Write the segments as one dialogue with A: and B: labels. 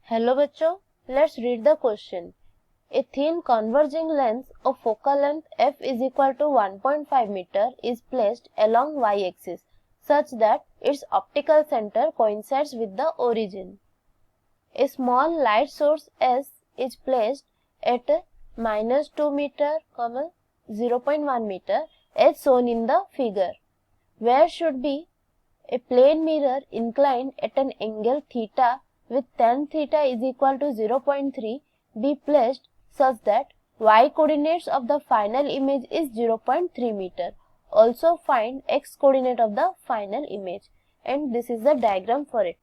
A: Hello बच्चों, let's read the question. A thin converging lens of focal length f is equal to 1.5 meter is placed along y-axis such that its optical center coincides with the origin. A small light source S is placed at -2 meter, 0.1 meter as shown in the figure. Where should be a plane mirror inclined at an angle theta with tan theta is equal to 0.3 be placed such that y coordinates of the final image is 0.3 meter. Also find x coordinate of the final image and this is the diagram for it.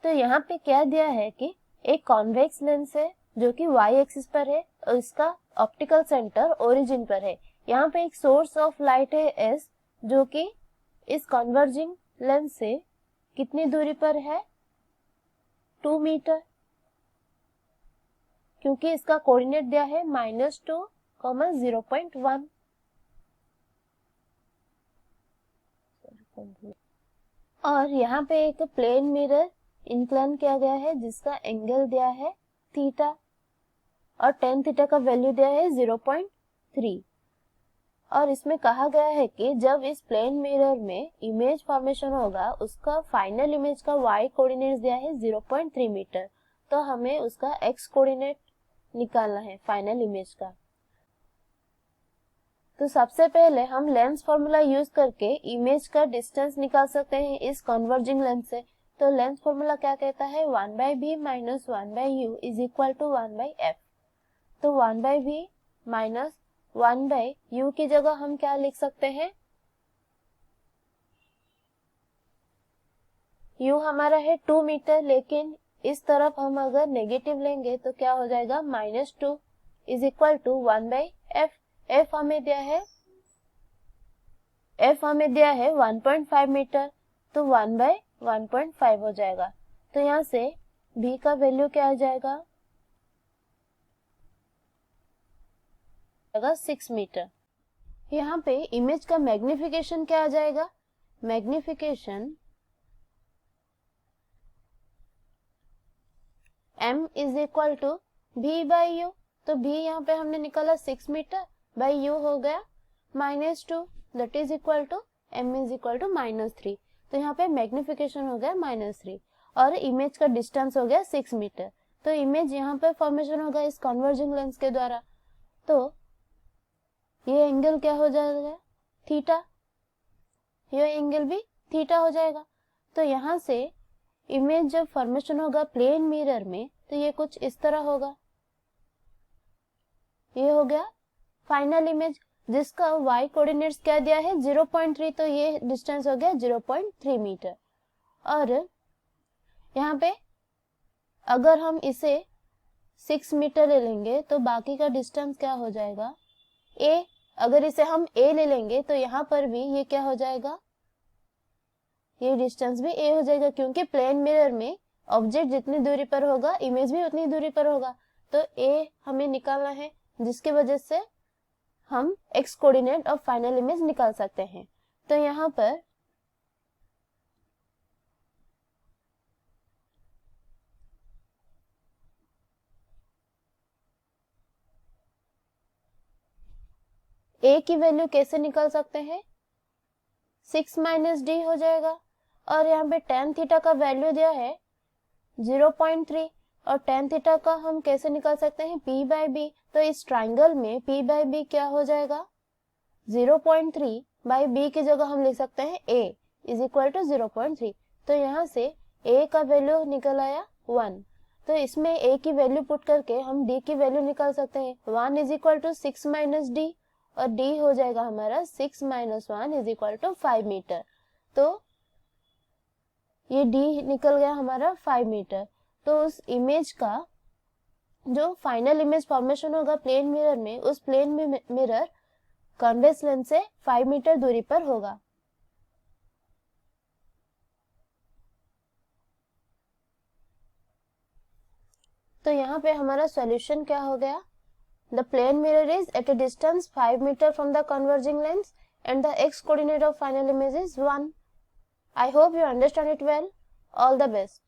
A: तो यहाँ पे क्या दिया है कि एक convex lens है जो कि y एक्सिस पर है और इसका ऑप्टिकल सेंटर ओरिजिन पर है. यहाँ पे एक सोर्स ऑफ लाइट है S जो कि इस कन्वर्जिंग लेंस से कितनी दूरी पर है 2 मीटर, क्योंकि इसका कोऑर्डिनेट दिया है -2, 0.1. और यहाँ पे एक प्लेन मिरर इंक्लाइन किया गया है जिसका एंगल दिया है थीटा और tan थीटा का वैल्यू दिया है 0.3. और इसमें कहा गया है कि जब इस प्लेन मिरर में इमेज फॉर्मेशन होगा उसका फाइनल इमेज का y कोऑर्डिनेट दिया है 0.3 मीटर, तो हमें उसका x कोऑर्डिनेट निकालना है फाइनल इमेज का. तो सबसे पहले हम लेंस फॉर्मूला यूज करके इमेज का डिस्टेंस निकाल सकते हैं इस कन्वर्जिंग लेंस से. तो लेंस फॉर्मूला क्या कहता है 1/b - 1/u is equal to 1/f. तो 1/b माइनस 1/u की जगह हम क्या लिख सकते हैं, u हमारा है 2 मीटर, लेकिन इस तरफ हम अगर नेगेटिव लेंगे तो क्या हो जाएगा -2 is equal to 1/f. f हमें दिया है 1.5 मीटर, तो 1/1.5 हो जाएगा. तो यहाँ से b का वैल्यू क्या आ जाएगा 6 मीटर. यहाँ पे इमेज का मैग्निफिकेशन क्या आ जाएगा, magnification m is equal to v/u. तो v यहाँ पे हमने निकाला 6 मीटर बाई u हो गया -2 that is equal to m is equal to -3. तो यहाँ पे मैग्निफिकेशन हो गया -3 और इमेज का डिस्टेंस हो गया 6 मीटर. तो इमेज यहाँ पे फॉर्मेशन होगा इस कन्वर्जिंग लेंस के द्वारा. तो ये एंगल क्या हो जाएगा थीटा, ये एंगल भी थीटा हो जाएगा. तो यहाँ से इमेज जब फॉर्मेशन होगा प्लेन मिरर में तो ये कुछ इस तरह होगा. ये हो गया फाइनल इमेज जिसका y कोऑर्डिनेट्स क्या दिया है 0.3, तो ये डिस्टेंस हो गया 0.3 मीटर. और यहाँ पे अगर हम इसे 6 मीटर ले लेंगे तो बाकी का डिस्टेंस क्या हो जाएगा a. अगर इसे हम a ले लेंगे तो यहाँ पर भी ये क्या हो जाएगा, ये डिस्टेंस भी a हो जाएगा, क्योंकि प्लेन मिरर में ऑब्जेक्ट जितनी दूरी पर होगा इमेज भी उतनी दूरी पर होगा. तो a हमें निकालना है जिसकी वजह से हम x कोऑर्डिनेट और फाइनल इमेज निकाल सकते हैं. तो यहाँ पर a की वैल्यू कैसे निकाल सकते हैं 6 - d हो जाएगा. और यहाँ पे tan थीटा का वैल्यू दिया है 0.3 और tan थीटा का हम कैसे निकाल सकते हैं p/b. तो इस ट्राइंगल में p/b क्या हो जाएगा 0.3 बाई b की जगह हम लिख सकते हैं a इज इक्वल टू 0.3. तो यहाँ से a का वैल्यू निकल आया 1. तो इसमें a की वैल्यू पुट करके हम d की वैल्यू निकाल सकते हैं. 1 इज इक्वल टू 6 - d और d हो जाएगा हमारा 6 - 1 इज इक्वल टू 5 मीटर. तो ये d निकल गया हमारा 5 मीटर. तो उस इमेज का जो फाइनल इमेज फॉर्मेशन होगा प्लेन मिरर में, उस प्लेन मिरर कॉन्वेक्स लेंस से 5 मीटर दूरी पर होगा. तो यहाँ पे हमारा सॉल्यूशन क्या हो गया, the plane mirror is at a distance 5 metre from the converging lens and the x coordinate of final image is 1. I hope you understand it well. All the best.